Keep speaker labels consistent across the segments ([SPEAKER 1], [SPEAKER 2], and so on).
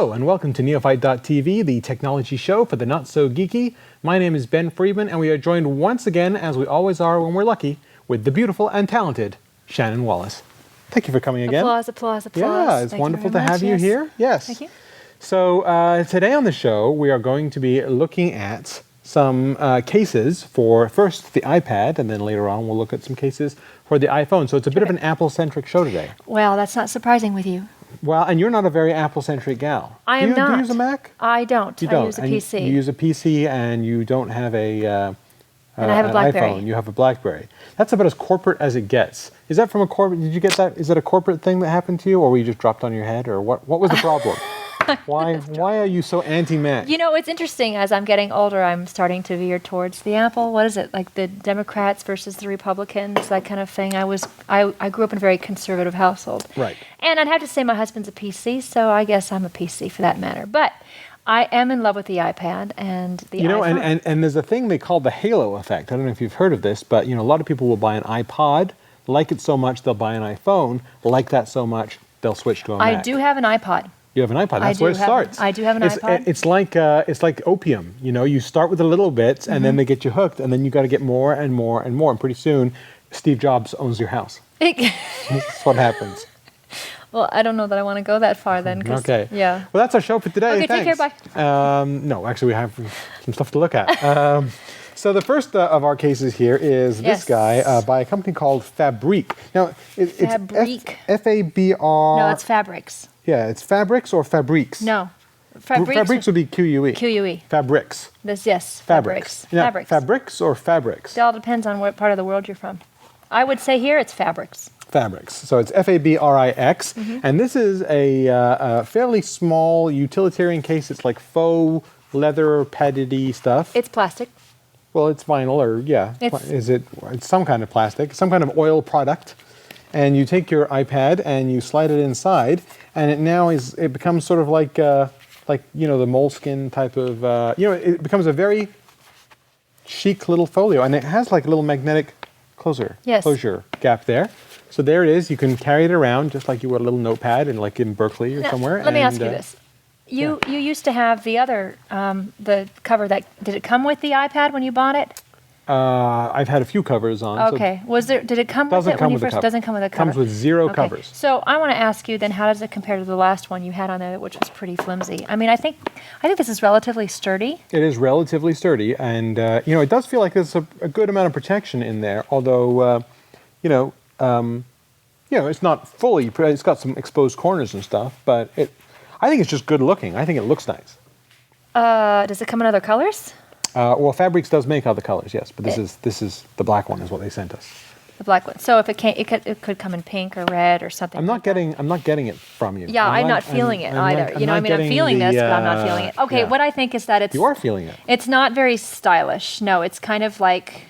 [SPEAKER 1] Hello and welcome to Neophyte.tv, the technology show for the not-so-geeky. My name is Ben Friedman and we are joined once again, as we always are when we're lucky, with the beautiful and talented Shannon Wallace. Thank you for coming again.
[SPEAKER 2] Applause, applause, applause.
[SPEAKER 1] Yeah, it's wonderful to have you here. Yes.
[SPEAKER 2] Thank you.
[SPEAKER 1] So today on the show we are going to be looking at some cases for first the iPad, and then later on we'll look at some cases for the iPhone. So it's a bit of an Apple-centric show today.
[SPEAKER 2] Well, that's not surprising with you.
[SPEAKER 1] Well, and you're not a very Apple-centric gal.
[SPEAKER 2] I am not.
[SPEAKER 1] Do you use a Mac?
[SPEAKER 2] I don't.
[SPEAKER 1] You don't.
[SPEAKER 2] I use a PC.
[SPEAKER 1] You use a PC and you don't have
[SPEAKER 2] and I have a BlackBerry.
[SPEAKER 1] iPhone. You have a BlackBerry. That's about as corporate as it gets. Is that from a corporate? Did you get that? Is that a corporate thing that happened to you, or were you just dropped on your head, or what? What was the problem? Why are you so anti-Mac?
[SPEAKER 2] You know, it's interesting. As I'm getting older, I'm starting to veer towards the Apple. What is it, like the Democrats versus the Republicans, that kind of thing? I grew up in a very conservative household.
[SPEAKER 1] Right.
[SPEAKER 2] And I'd have to say my husband's a PC, so I guess I'm a PC for that matter. But I am in love with the iPad and the iPhone.
[SPEAKER 1] You know, and there's a thing they call the halo effect. I don't know if you've heard of this, but you know, a lot of people will buy an iPod, like it so much they'll buy an iPhone, like that so much they'll switch to a Mac.
[SPEAKER 2] I do have an iPod.
[SPEAKER 1] You have an iPod. That's where it starts.
[SPEAKER 2] I do have an iPod.
[SPEAKER 1] It's like opium. You know, you start with the little bits, and then they get you hooked, and then you got to get more and more and more, and pretty soon, Steve Jobs owns your house. That's what happens.
[SPEAKER 2] Well, I don't know that I want to go that far then.
[SPEAKER 1] Okay.
[SPEAKER 2] Yeah.
[SPEAKER 1] Well, that's our show for today.
[SPEAKER 2] Okay,
[SPEAKER 1] Thanks.
[SPEAKER 2] take care. Bye.
[SPEAKER 1] No, actually, we have some stuff to look at. So the first of our cases here is this guy by a company called Fabrique. Now, it's
[SPEAKER 2] Fabrique.
[SPEAKER 1] F-A-B-R...
[SPEAKER 2] No, it's Fabrics.
[SPEAKER 1] Yeah, it's Fabrics or Fabriques?
[SPEAKER 2] No. Fabriques
[SPEAKER 1] would be Q-U-E.
[SPEAKER 2] Q-U-E.
[SPEAKER 1] Fabrics.
[SPEAKER 2] Yes,
[SPEAKER 1] Fabrics.
[SPEAKER 2] Fabrics.
[SPEAKER 1] Fabrics. Fabrics or Fabrics?
[SPEAKER 2] It all depends on what part of the world you're from. I would say here it's Fabrics.
[SPEAKER 1] Fabrics. So it's F-A-B-R-I-X. And this is a fairly small utilitarian case. It's like faux leather padded-y stuff.
[SPEAKER 2] It's plastic.
[SPEAKER 1] Well, it's vinyl, or it's some kind of plastic, some kind of oil product. And you take your iPad and you slide it inside, and it becomes sort of like you know, the moleskin type of it becomes a very chic little folio, and it has like a little magnetic closure gap there. So there it is. You can carry it around just like you would a little notepad, and like in Berkeley or somewhere.
[SPEAKER 2] Let me ask you this. You used to have the other the cover that did it come with the iPad when you bought it?
[SPEAKER 1] I've had a few covers on.
[SPEAKER 2] Okay. Did it come with it when you first? Doesn't come with a cover.
[SPEAKER 1] Comes with zero covers.
[SPEAKER 2] So I want to ask you then, how does it compare to the last one you had on there, which was pretty flimsy? I mean, I think this is relatively sturdy.
[SPEAKER 1] It is relatively sturdy, and you know, it does feel like there's a good amount of protection in there. Although, it's not fully. It's got some exposed corners and stuff, but I think it's just good looking. I think it looks nice.
[SPEAKER 2] Does it come in other colors?
[SPEAKER 1] Well, Fabrics does make other colors, yes, but this is the black one is what they sent us.
[SPEAKER 2] The black one. So if it could come in pink or red or something.
[SPEAKER 1] I'm not getting it from you.
[SPEAKER 2] Yeah, I'm not feeling it either. I'm feeling this, but I'm not feeling it. Okay, what I think is that
[SPEAKER 1] you are feeling it.
[SPEAKER 2] It's not very stylish. No, it's kind of like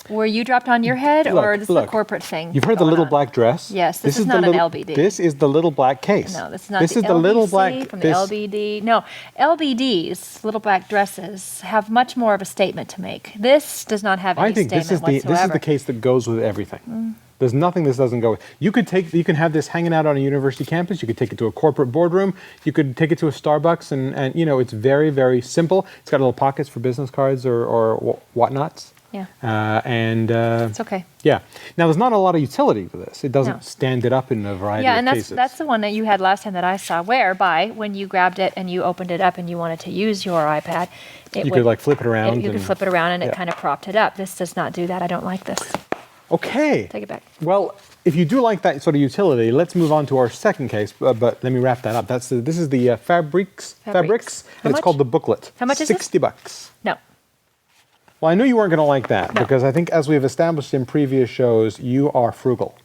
[SPEAKER 2] were you dropped on your head, or this is a corporate thing?
[SPEAKER 1] You've heard the little black dress?
[SPEAKER 2] Yes, this is not an LBD.
[SPEAKER 1] This is the little black case.
[SPEAKER 2] No, this is not the little black from the LBD. No, LBDs, little black dresses, have much more of a statement to make. This does not have any statement whatsoever.
[SPEAKER 1] This is the case that goes with everything. There's nothing this doesn't go with. You can have this hanging out on a university campus. You could take it to a corporate boardroom. You could take it to a Starbucks, and you know, it's very, very simple. It's got little pockets for business cards or whatnots.
[SPEAKER 2] Yeah.
[SPEAKER 1] It's
[SPEAKER 2] okay.
[SPEAKER 1] Yeah. Now, there's not a lot of utility to this. It doesn't stand it up in a variety of cases.
[SPEAKER 2] Yeah, and that's the one that you had last time that I saw, whereby when you grabbed it and you opened it up and you wanted to use your iPad,
[SPEAKER 1] you could like flip it around.
[SPEAKER 2] You could flip it around and it kind of propped it up. This does not do that. I don't like this.
[SPEAKER 1] Okay.
[SPEAKER 2] Take it back.
[SPEAKER 1] Well, if you do like that sort of utility, let's move on to our second case. But let me wrap that up. This is the Fabrics, and it's called the booklet.
[SPEAKER 2] How much is it?
[SPEAKER 1] $60.
[SPEAKER 2] No.
[SPEAKER 1] Well, I knew you weren't going to like that because I think, as we've established in previous shows, you are frugal.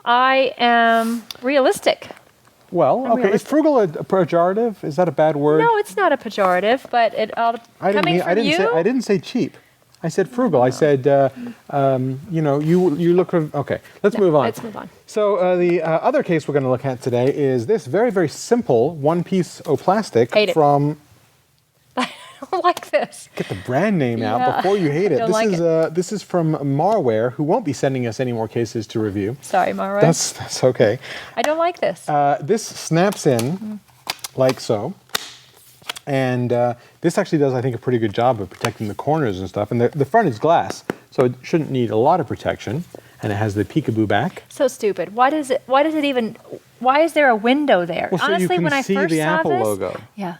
[SPEAKER 2] I am realistic.
[SPEAKER 1] Well, okay. Is frugal a pejorative? Is that a bad word?
[SPEAKER 2] No, it's not a pejorative, but I
[SPEAKER 1] didn't say cheap. I said frugal. I said, you look. Okay, let's move on.
[SPEAKER 2] Let's move on.
[SPEAKER 1] So the other case we're going to look at today is this very, very simple one-piece plastic from.
[SPEAKER 2] I don't like this.
[SPEAKER 1] Get the brand name out before you hate it. This is from Marware, who won't be sending us any more cases to review.
[SPEAKER 2] Sorry, Marware.
[SPEAKER 1] That's okay.
[SPEAKER 2] I don't like this.
[SPEAKER 1] This snaps in like so. And this actually does, I think, a pretty good job of protecting the corners and stuff. And the front is glass, so it shouldn't need a lot of protection. And it has the peekaboo back.
[SPEAKER 2] So stupid. Why is there a window there?
[SPEAKER 1] Well, so
[SPEAKER 2] Honestly,
[SPEAKER 1] you can
[SPEAKER 2] when I
[SPEAKER 1] see
[SPEAKER 2] first
[SPEAKER 1] the
[SPEAKER 2] saw
[SPEAKER 1] Apple
[SPEAKER 2] this,
[SPEAKER 1] logo.
[SPEAKER 2] Yeah.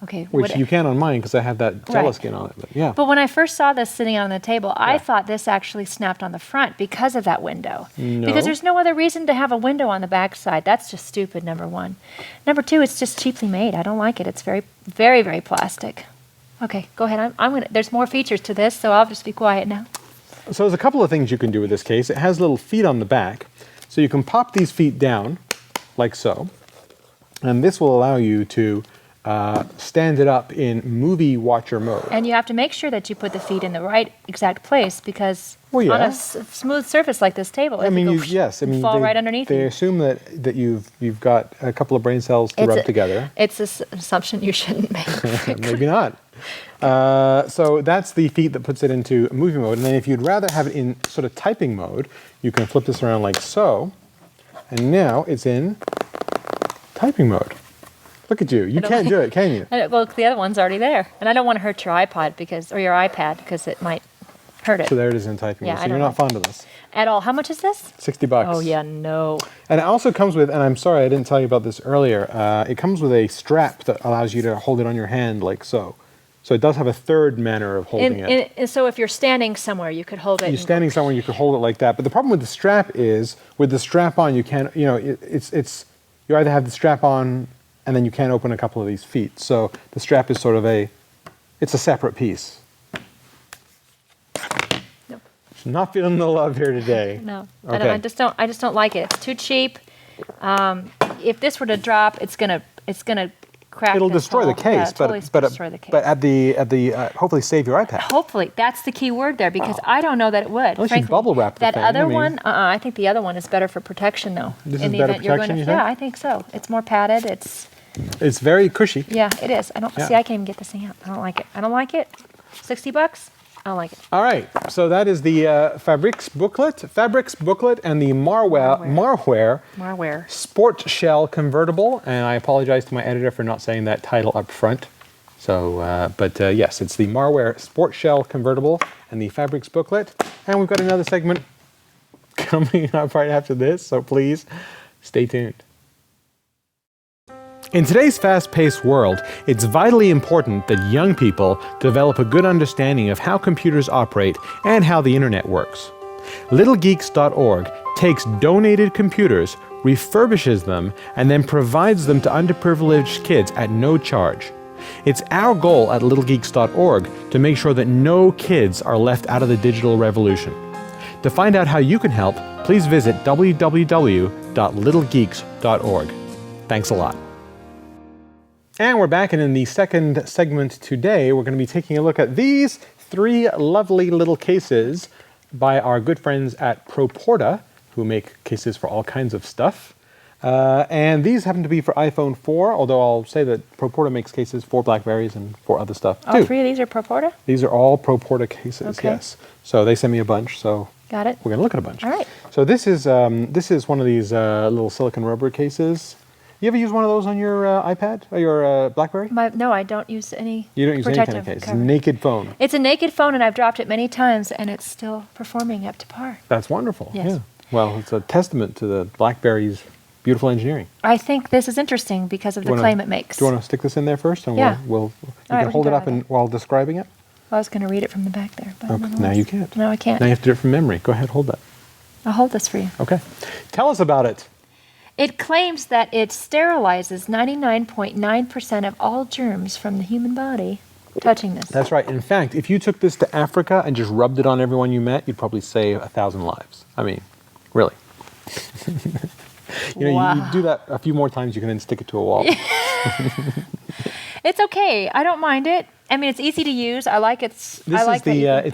[SPEAKER 2] Okay.
[SPEAKER 1] Which you can on mine because I have that teleskin on it. But yeah.
[SPEAKER 2] But when I first saw this sitting on the table, I thought this actually snapped on the front because of that window.
[SPEAKER 1] No.
[SPEAKER 2] Because there's no other reason to have a window on the back side. That's just stupid, number one. Number two, it's just cheaply made. I don't like it. It's very, very, very plastic. Okay, go ahead. There's more features to this, so I'll just be quiet now.
[SPEAKER 1] So there's a couple of things you can do with this case. It has little feet on the back. So you can pop these feet down, like so. And this will allow you to stand it up in movie watcher mode.
[SPEAKER 2] And you have to make sure that you put the feet in the right exact place because on a smooth surface like this table, fall right underneath
[SPEAKER 1] They
[SPEAKER 2] you.
[SPEAKER 1] assume that you've got a couple of brain cells to rub together.
[SPEAKER 2] It's an assumption you shouldn't make.
[SPEAKER 1] Maybe not. So that's the feet that puts it into movie mode. And then if you'd rather have it in sort of typing mode, you can flip this around like so. And now it's in typing mode. Look at you. You can't do it, can you?
[SPEAKER 2] Well, the other one's already there. And I don't want to hurt your iPad or your iPad because it might hurt it.
[SPEAKER 1] So there it is in typing mode. So you're not fond of this.
[SPEAKER 2] At all. How much is this?
[SPEAKER 1] $60.
[SPEAKER 2] Oh, yeah, no.
[SPEAKER 1] And it also comes with, and I'm sorry I didn't tell you about this earlier, it comes with a strap that allows you to hold it on your hand like so. So it does have a third manner of holding it.
[SPEAKER 2] So if you're standing somewhere, you could hold it.
[SPEAKER 1] You're standing somewhere, you could hold it like that. But the problem with the strap is, with the strap on, you can't, you either have the strap on and then you can't open a couple of these feet. So the strap is sort of it's a separate piece.
[SPEAKER 2] Nope.
[SPEAKER 1] Not feeling the love here today.
[SPEAKER 2] No,
[SPEAKER 1] okay.
[SPEAKER 2] I just don't like it. It's too cheap. If this were to drop, it's gonna crack.
[SPEAKER 1] It'll destroy the case,
[SPEAKER 2] destroy the case.
[SPEAKER 1] But at the hopefully save your iPad.
[SPEAKER 2] Hopefully, that's the key word there because I don't know that it would.
[SPEAKER 1] Unless you bubble wrap the
[SPEAKER 2] that
[SPEAKER 1] thing.
[SPEAKER 2] other one, I think the other one is better for protection though.
[SPEAKER 1] This is better protection, you think?
[SPEAKER 2] Yeah, I think so. It's more padded.
[SPEAKER 1] It's very cushy.
[SPEAKER 2] Yeah, it is. I can't even get this thing out. I don't like it. I don't like it. $60? I don't like it.
[SPEAKER 1] All right, so that is the Fabrics booklet and the Marware Sport Shell Convertible. And I apologize to my editor for not saying that title up front. So, yes, it's the Marware Sport Shell Convertible and the Fabrics booklet. And we've got another segment coming up right after this, so please stay tuned. In today's fast-paced world, it's vitally important that young people develop a good understanding of how computers operate and how the internet works. LittleGeeks.org takes donated computers, refurbishes them, and then provides them to underprivileged kids at no charge. It's our goal at LittleGeeks.org to make sure that no kids are left out of the digital revolution. To find out how you can help, please visit www.littlegeeks.org. Thanks a lot. And we're back, and in the second segment today, we're going to be taking a look at these three lovely little cases by our good friends at Proporta, who make cases for all kinds of stuff. And these happen to be for iPhone 4, although I'll say that Proporta makes cases for BlackBerries and for other stuff too.
[SPEAKER 2] All three of these are Proporta?
[SPEAKER 1] These are all Proporta cases, yes. So they sent me a bunch, so
[SPEAKER 2] got it.
[SPEAKER 1] We're going to look at a bunch.
[SPEAKER 2] All right.
[SPEAKER 1] So this is one of these little silicone rubber cases. You ever use one of those on your iPad or your BlackBerry?
[SPEAKER 2] No, I don't use any.
[SPEAKER 1] You don't use any kind of case. It's a naked phone.
[SPEAKER 2] It's a naked phone, and I've dropped it many times, and it's still performing up to par.
[SPEAKER 1] That's wonderful.
[SPEAKER 2] Yes.
[SPEAKER 1] Yeah. Well, it's a testament to the BlackBerry's beautiful engineering.
[SPEAKER 2] I think this is interesting because of the claim it makes.
[SPEAKER 1] Do you want to stick this in there first? And
[SPEAKER 2] yeah.
[SPEAKER 1] You can hold it up while describing it?
[SPEAKER 2] Well, I was going to read it from the back there. But
[SPEAKER 1] okay. Now you can't.
[SPEAKER 2] No, I can't.
[SPEAKER 1] Now you have to do it from memory. Go ahead, hold that.
[SPEAKER 2] I'll hold this for you.
[SPEAKER 1] Okay. Tell us about it.
[SPEAKER 2] It claims that it sterilizes 99.9% of all germs from the human body touching this.
[SPEAKER 1] That's right. In fact, if you took this to Africa and just rubbed it on everyone you met, you'd probably save 1,000 lives. I mean, really.
[SPEAKER 2] Wow.
[SPEAKER 1] You do that a few more times, you can then stick it to a wall.
[SPEAKER 2] It's okay. I don't mind it. I mean, it's easy to use. I like it.
[SPEAKER 1] It's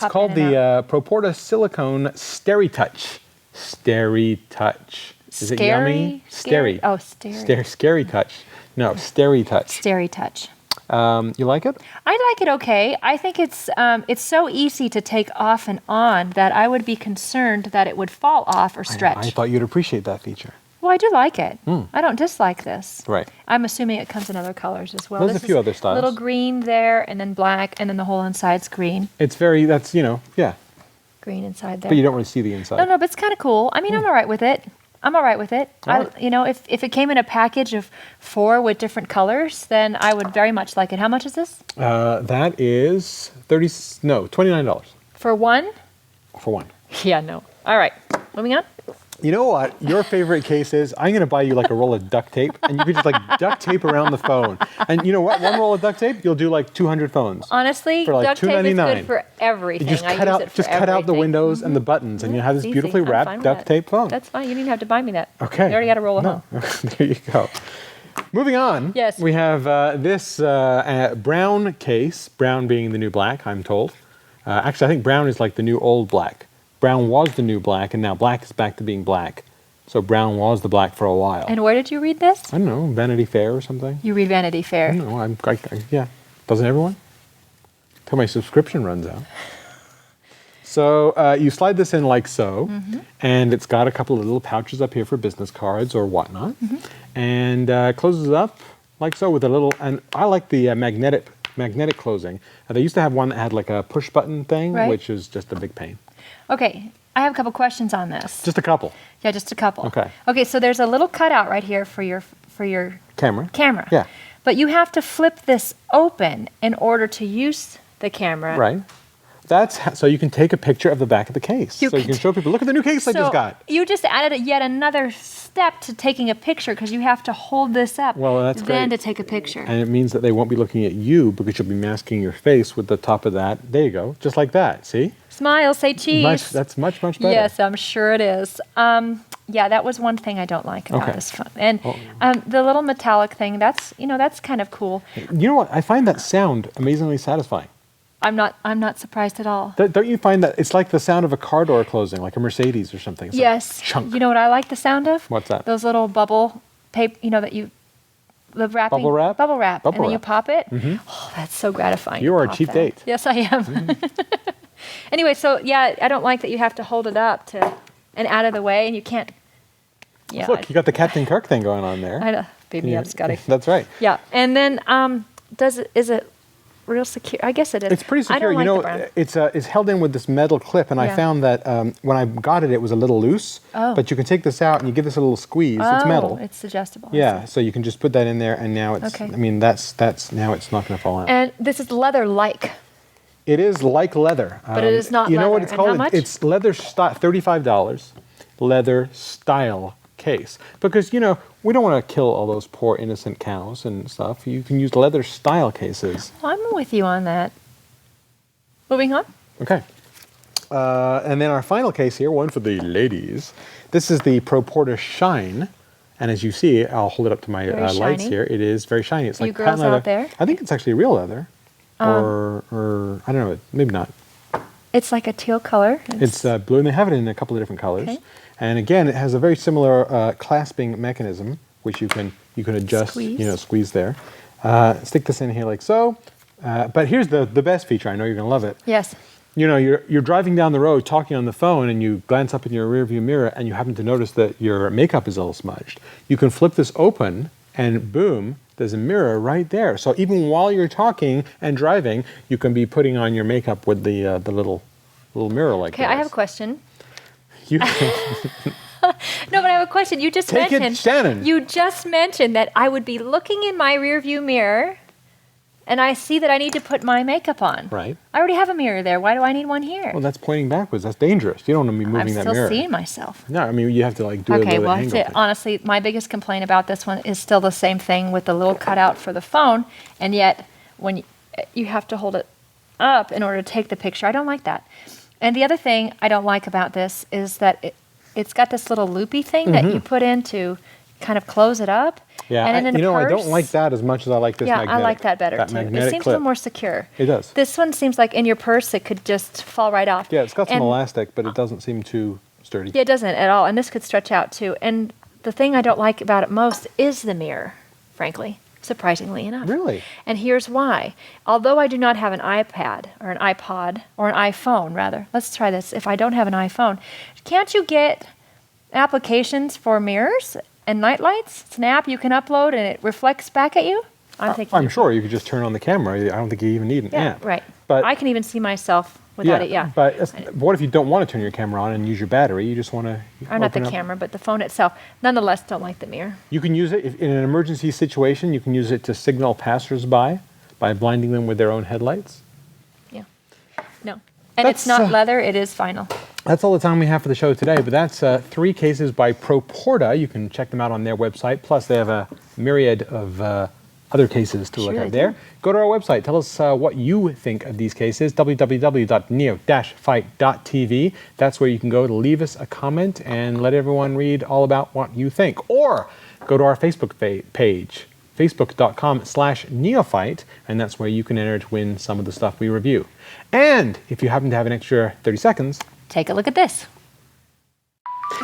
[SPEAKER 1] called the Proporta Silicone SteriTouch. SteriTouch. Is it yummy?
[SPEAKER 2] Scary. Oh, Steri.
[SPEAKER 1] Scary Touch. No, SteriTouch.
[SPEAKER 2] SteriTouch.
[SPEAKER 1] You like it?
[SPEAKER 2] I like it okay. I think it's so easy to take off and on that I would be concerned that it would fall off or stretch.
[SPEAKER 1] I thought you'd appreciate that feature.
[SPEAKER 2] Well, I do like it. I don't dislike this.
[SPEAKER 1] Right.
[SPEAKER 2] I'm assuming it comes in other colors as well.
[SPEAKER 1] There's
[SPEAKER 2] This
[SPEAKER 1] a few
[SPEAKER 2] is
[SPEAKER 1] other styles.
[SPEAKER 2] Little green there, and then black, and then the whole inside's green.
[SPEAKER 1] It's very, that's, yeah.
[SPEAKER 2] Green inside there.
[SPEAKER 1] But you don't really see the inside.
[SPEAKER 2] No, but it's kind of cool. I mean, I'm all right with it. I'm all right with it.
[SPEAKER 1] All right.
[SPEAKER 2] If it came in a package of 4 with different colors, then I would very much like it. How much is this?
[SPEAKER 1] That is $29
[SPEAKER 2] For one?
[SPEAKER 1] for one.
[SPEAKER 2] Yeah, no. All right. Moving on.
[SPEAKER 1] You know what? Your favorite case is I'm going to buy you like a roll of duct tape, and you could just like duct tape around the phone. And you know what? One roll of duct tape, you'll do like 200 phones.
[SPEAKER 2] Honestly,
[SPEAKER 1] For like
[SPEAKER 2] duct tape is
[SPEAKER 1] $2.99.
[SPEAKER 2] good for everything.
[SPEAKER 1] You just
[SPEAKER 2] I
[SPEAKER 1] cut
[SPEAKER 2] use
[SPEAKER 1] out,
[SPEAKER 2] it for
[SPEAKER 1] just cut out the
[SPEAKER 2] everything.
[SPEAKER 1] windows and the buttons, and you have this
[SPEAKER 2] It's
[SPEAKER 1] beautifully
[SPEAKER 2] easy. I'm fine
[SPEAKER 1] wrapped
[SPEAKER 2] with
[SPEAKER 1] duct
[SPEAKER 2] that.
[SPEAKER 1] tape phone.
[SPEAKER 2] That's fine. You didn't even have to buy me that.
[SPEAKER 1] Okay.
[SPEAKER 2] You already got a roll of home.
[SPEAKER 1] There you go. Moving on.
[SPEAKER 2] Yes.
[SPEAKER 1] We have this brown case, brown being the new black, I'm told. Actually, I think brown is like the new old black. Brown was the new black, and now black is back to being black. So brown was the black for a while.
[SPEAKER 2] And where did you read this?
[SPEAKER 1] I don't know, Vanity Fair or something.
[SPEAKER 2] You read Vanity
[SPEAKER 1] I
[SPEAKER 2] Fair.
[SPEAKER 1] don't know. Yeah. Doesn't everyone? Till my subscription runs out. So you slide this in like so, and it's got a couple of little pouches up here for business cards or whatnot, and closes up like so with a little. And I like the magnetic closing. They used to have one that had like a push button thing,
[SPEAKER 2] Right.
[SPEAKER 1] which is just a big pain.
[SPEAKER 2] Okay, I have a couple questions on this.
[SPEAKER 1] Just a couple.
[SPEAKER 2] Yeah, just a couple.
[SPEAKER 1] Okay.
[SPEAKER 2] Okay, so there's a little cutout right here for your
[SPEAKER 1] Camera.
[SPEAKER 2] camera.
[SPEAKER 1] Yeah.
[SPEAKER 2] But you have to flip this open in order to use the camera.
[SPEAKER 1] Right. So you can take a picture of the back of the case. So you can show people, look at the new case I just got.
[SPEAKER 2] You just added yet another step to taking a picture because you have to hold this up
[SPEAKER 1] Well, that's
[SPEAKER 2] then
[SPEAKER 1] great.
[SPEAKER 2] to take a picture.
[SPEAKER 1] And it means that they won't be looking at you because you'll be masking your face with the top of that. There you go. Just like that. See?
[SPEAKER 2] Smile, say cheese.
[SPEAKER 1] That's much better.
[SPEAKER 2] Yes, I'm sure it is. Yeah, that was one thing I don't like about
[SPEAKER 1] Okay.
[SPEAKER 2] this phone. And the little metallic thing, that's kind of cool.
[SPEAKER 1] You know what? I find that sound amazingly satisfying.
[SPEAKER 2] I'm not surprised at all.
[SPEAKER 1] Don't you find that it's like the sound of a car door closing, like a Mercedes or something? It's like
[SPEAKER 2] Yes.
[SPEAKER 1] chunk.
[SPEAKER 2] You know what I like the sound of?
[SPEAKER 1] What's that?
[SPEAKER 2] Those little bubble paper, the wrapping.
[SPEAKER 1] Bubble wrap?
[SPEAKER 2] Bubble wrap.
[SPEAKER 1] Bubble
[SPEAKER 2] and then you
[SPEAKER 1] wrap.
[SPEAKER 2] pop it. Oh, that's so gratifying.
[SPEAKER 1] You
[SPEAKER 2] to
[SPEAKER 1] are a
[SPEAKER 2] pop
[SPEAKER 1] cheap
[SPEAKER 2] that.
[SPEAKER 1] date.
[SPEAKER 2] Yes, I am. Anyway, so yeah, I don't like that you have to hold it up and out of the way, and you can't. Yeah.
[SPEAKER 1] Look, you got the Captain Kirk thing going on there.
[SPEAKER 2] I know. Beat me up, Scotty.
[SPEAKER 1] That's right.
[SPEAKER 2] Yeah, and then is it real secure? I guess it is.
[SPEAKER 1] It's pretty secure.
[SPEAKER 2] I don't like
[SPEAKER 1] you
[SPEAKER 2] the brown.
[SPEAKER 1] know, it's held in with this metal clip, and I
[SPEAKER 2] Yeah.
[SPEAKER 1] found that when I got it, it was a little loose.
[SPEAKER 2] Oh.
[SPEAKER 1] But you can take this out and you give this a little squeeze. It's metal.
[SPEAKER 2] It's adjustable. I
[SPEAKER 1] Yeah,
[SPEAKER 2] see.
[SPEAKER 1] so you can just put that in there, and now it's.
[SPEAKER 2] Okay.
[SPEAKER 1] I mean, that's now it's not going to fall out.
[SPEAKER 2] And this is leather-like.
[SPEAKER 1] It is like leather.
[SPEAKER 2] But it is not
[SPEAKER 1] You know what
[SPEAKER 2] leather.
[SPEAKER 1] it's
[SPEAKER 2] And
[SPEAKER 1] called?
[SPEAKER 2] how much?
[SPEAKER 1] It's leather style, $35. Leather style case. Because, we don't want to kill all those poor innocent cows and stuff. You can use leather style cases.
[SPEAKER 2] I'm with you on that. Moving on.
[SPEAKER 1] Okay. And then our final case here, one for the ladies. This is the Pro Porta Shine. And as you see, I'll hold it up to my
[SPEAKER 2] Very
[SPEAKER 1] lights
[SPEAKER 2] shiny.
[SPEAKER 1] here. It is very shiny. It's
[SPEAKER 2] You
[SPEAKER 1] like
[SPEAKER 2] girls
[SPEAKER 1] patent leather.
[SPEAKER 2] out there?
[SPEAKER 1] I think it's actually real leather. Or I don't know, maybe not.
[SPEAKER 2] It's like a teal color.
[SPEAKER 1] It's blue, and they have it in a couple of different colors.
[SPEAKER 2] Okay.
[SPEAKER 1] And again, it has a very similar clasping mechanism, which you can adjust,
[SPEAKER 2] Squeeze.
[SPEAKER 1] squeeze there. Stick this in here like so. But here's the best feature. I know you're going to love it.
[SPEAKER 2] Yes.
[SPEAKER 1] You're driving down the road talking on the phone, and you glance up in your rearview mirror, and you happen to notice that your makeup is all smudged. You can flip this open, and boom, there's a mirror right there. So even while you're talking and driving, you can be putting on your makeup with the little mirror like
[SPEAKER 2] Okay,
[SPEAKER 1] this.
[SPEAKER 2] I have a question.
[SPEAKER 1] You
[SPEAKER 2] No, but I have a question. You just
[SPEAKER 1] Take it,
[SPEAKER 2] mentioned
[SPEAKER 1] Shannon.
[SPEAKER 2] You just mentioned that I would be looking in my rearview mirror, and I see that I need to put my makeup on.
[SPEAKER 1] Right.
[SPEAKER 2] I already have a mirror there. Why do I need one here?
[SPEAKER 1] Well, that's pointing backwards. That's dangerous. You don't want to be moving
[SPEAKER 2] I'm
[SPEAKER 1] that
[SPEAKER 2] still
[SPEAKER 1] mirror.
[SPEAKER 2] seeing myself.
[SPEAKER 1] No, I mean you have to like do a
[SPEAKER 2] Okay,
[SPEAKER 1] little
[SPEAKER 2] well,
[SPEAKER 1] angle
[SPEAKER 2] that's it.
[SPEAKER 1] thing.
[SPEAKER 2] Honestly, my biggest complaint about this one is still the same thing with the little cutout for the phone, and yet when you have to hold it up in order to take the picture, I don't like that. And the other thing I don't like about this is that it's got this little loopy thing that you put in to kind of close it up.
[SPEAKER 1] Yeah,
[SPEAKER 2] and then in a
[SPEAKER 1] I
[SPEAKER 2] purse-
[SPEAKER 1] don't like that as much as I like this
[SPEAKER 2] Yeah,
[SPEAKER 1] magnetic.
[SPEAKER 2] I like that better
[SPEAKER 1] that
[SPEAKER 2] too. It
[SPEAKER 1] magnetic
[SPEAKER 2] seems a
[SPEAKER 1] clip.
[SPEAKER 2] little more secure.
[SPEAKER 1] It does.
[SPEAKER 2] This one seems like in your purse it could just fall right off.
[SPEAKER 1] Yeah, it's got some
[SPEAKER 2] And-
[SPEAKER 1] elastic, but it doesn't seem too sturdy.
[SPEAKER 2] Yeah, it doesn't at all. And this could stretch out too. And the thing I don't like about it most is the mirror, frankly, surprisingly enough.
[SPEAKER 1] Really?
[SPEAKER 2] And here's why. Although I do not have an iPad or an iPod or an iPhone, rather, let's try this. If I don't have an iPhone, can't you get applications for mirrors and night lights. It's an app you can upload and it reflects back at you.
[SPEAKER 1] I'm sure you could just turn on the camera. I don't think you even need an app.
[SPEAKER 2] Right.
[SPEAKER 1] But
[SPEAKER 2] I can even see myself without it, yeah.
[SPEAKER 1] But what if you don't want to turn your camera on and use your battery? You just want to
[SPEAKER 2] Or not the camera, but the phone itself. Nonetheless, don't like the mirror.
[SPEAKER 1] You can use it in an emergency situation. You can use it to signal passersby by blinding them with their own headlights.
[SPEAKER 2] Yeah. No. And it's not leather, it is vinyl.
[SPEAKER 1] That's all the time we have for the show today, but that's 3 cases by Proporta. You can check them out on their website. Plus, they have a myriad of other cases to look at there. Go to our website. Tell us what you think of these cases, www.neo-fight.tv. That's where you can go to leave us a comment and let everyone read all about what you think. Or go to our Facebook page, facebook.com/neophyte, and that's where you can enter to win some of the stuff we review. And if you happen to have an extra 30 seconds,
[SPEAKER 2] take a look at this.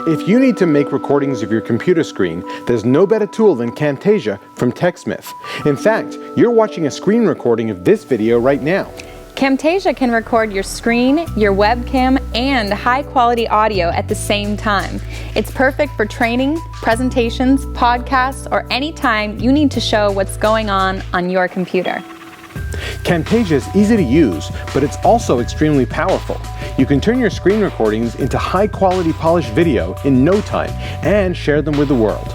[SPEAKER 1] If you need to make recordings of your computer screen, there's no better tool than Camtasia from TechSmith. In fact, you're watching a screen recording of this video right now.
[SPEAKER 3] Camtasia can record your screen, your webcam, and high-quality audio at the same time. It's perfect for training, presentations, podcasts, or any time you need to show what's going on your computer.
[SPEAKER 1] Camtasia is easy to use, but it's also extremely powerful. You can turn your screen recordings into high-quality polished video in no time and share them with the world.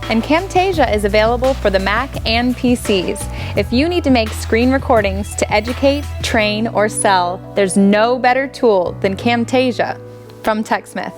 [SPEAKER 3] And Camtasia is available for the Mac and PCs. If you need to make screen recordings to educate, train, or sell, there's no better tool than Camtasia from TechSmith.